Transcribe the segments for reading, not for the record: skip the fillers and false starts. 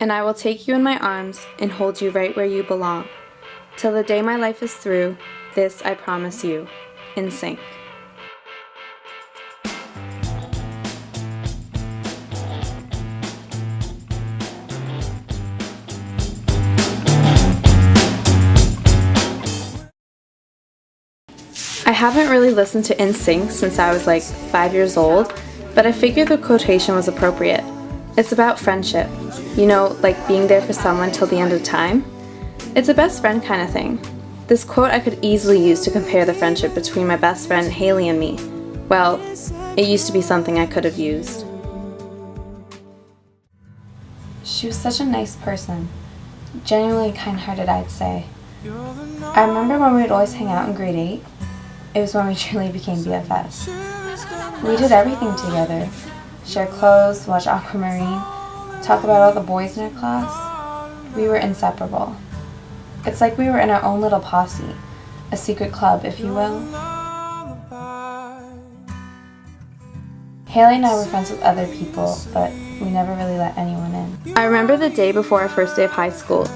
And I will take you in my arms and hold you right where you belong. Till the day my life is through, this I promise you. In sync. I haven't really listened to NSYNC since I was like 5 years old, but I figured the quotation was appropriate. It's about friendship. You know, like being there for someone till the end of time. It's a best friend kind of thing. This quote I could easily use to compare the friendship between my best friend Haley and me. Well, it used to be something I could have used. She was such a nice person. Genuinely kind-hearted, I'd say. I remember when we would always hang out in grade 8. It was when we truly became BFFs. We did everything together. Share clothes, watch Aquamarine, talk about all the boys in our class. We were inseparable. It's like we were in our own little posse, a secret club, if you will. Haley and I were friends with other people, but we never really let anyone in. I remember the day before our first day of high school.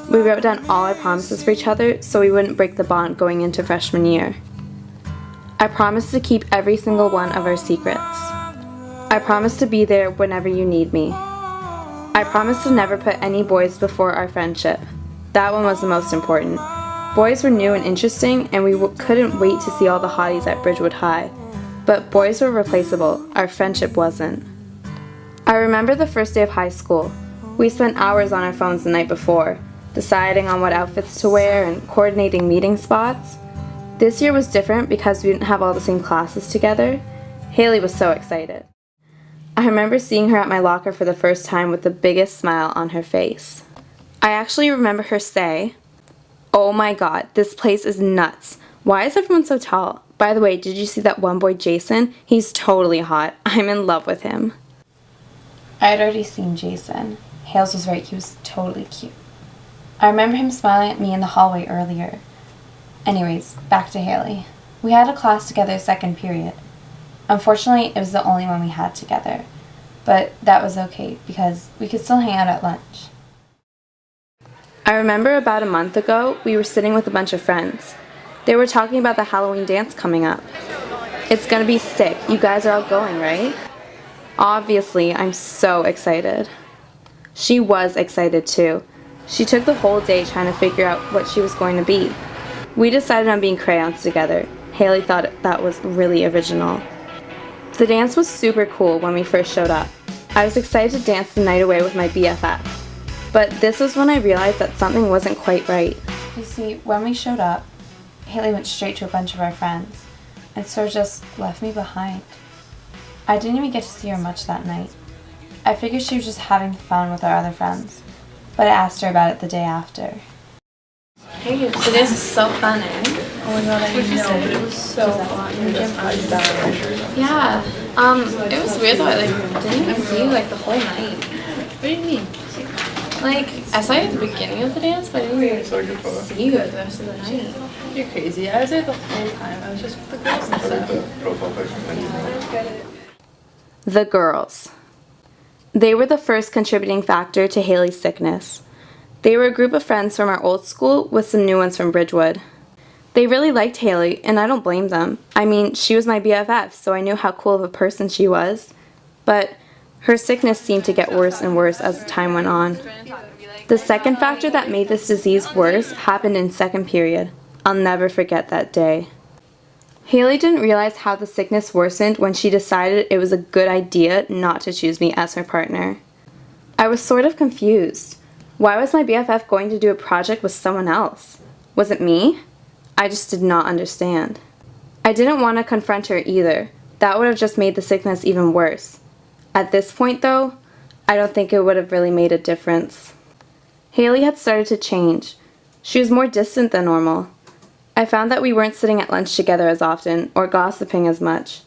We wrote down all our promises for each other so we wouldn't break the bond going into freshman year. I promised to keep every single one of our secrets. I promised to be there whenever you need me. I promised to never put any boys before our friendship. That one was the most important. Boys were new and interesting, and we couldn't wait to see all the hotties at Bridgewood High. But boys were replaceable. Our friendship wasn't. I remember the first day of high school. We spent hours on our phones the night before, deciding on what outfits to wear and coordinating meeting spots. This year was different because we didn't have all the same classes together. Haley was so excited. I remember seeing her at my locker for the first time with the biggest smile on her face. I actually remember her say, "Oh my god, this place is nuts. Why is everyone so tall? By the way, did you see that one boy, Jason? He's totally hot. I'm in love with him." I had already seen Jason. Hales was right, he was totally cute. I remember him smiling at me in the hallway earlier. Anyways, back to Haley. We had a class together second period. Unfortunately, it was the only one we had together. But that was okay because we could still hang out at lunch. I remember about a month ago, we were sitting with a bunch of friends. They were talking about the Halloween dance coming up. It's gonna be sick. You guys are all going, right? Obviously, I'm so excited. She was excited too. She took the whole day trying to figure out what she was going to be. We decided on being crayons together. Haley thought that was really original. The dance was super cool when we first showed up. I was excited to dance the night away with my BFF. But this was when I realized that something wasn't quite right. You see, when we showed up, Haley went straight to a bunch of our friends and sort of just left me behind. I didn't even get to see her much that night. I figured she was just having fun with our other friends, but I asked her about it the day after. Hey, so this is so fun, eh? Oh my god, I know, but it was so fun. Yeah. It was weird though. I didn't even see you the whole night. What do you mean? I saw you at the beginning of the dance, but I didn't even see you the rest of the night. You're crazy. I was there the whole time. I was just with the girls and stuff. The girls. They were the first contributing factor to Haley's sickness. They were a group of friends from our old school with some new ones from Bridgewood. They really liked Haley, and I don't blame them. I mean, she was my BFF, so I knew how cool of a person she was. But her sickness seemed to get worse and worse as the time went on. The second factor that made this disease worse happened in second period. I'll never forget that day. Haley didn't realize how the sickness worsened when she decided it was a good idea not to choose me as her partner. I was sort of confused. Why was my BFF going to do a project with someone else? Was it me? I just did not understand. I didn't want to confront her either. That would have just made the sickness even worse. At this point though, I don't think it would have really made a difference. Haley had started to change. She was more distant than normal. I found that we weren't sitting at lunch together as often or gossiping as much.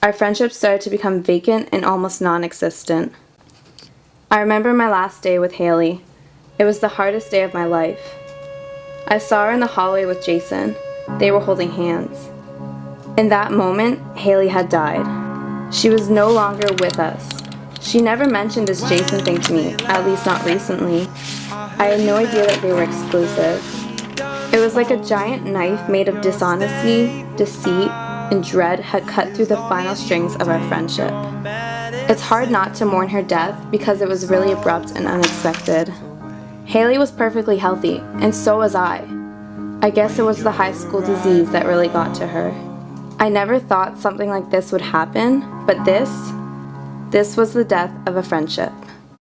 Our friendship started to become vacant and almost non-existent. I remember my last day with Haley. It was the hardest day of my life. I saw her in the hallway with Jason. They were holding hands. In that moment, Haley had died. She was no longer with us. She never mentioned this Jason thing to me, at least not recently. I had no idea that they were exclusive. It was like a giant knife made of dishonesty, deceit, and dread had cut through the final strings of our friendship. It's hard not to mourn her death because it was really abrupt and unexpected. Haley was perfectly healthy, and so was I. I guess it was the high school disease that really got to her. I never thought something like this would happen, but this was the death of a friendship.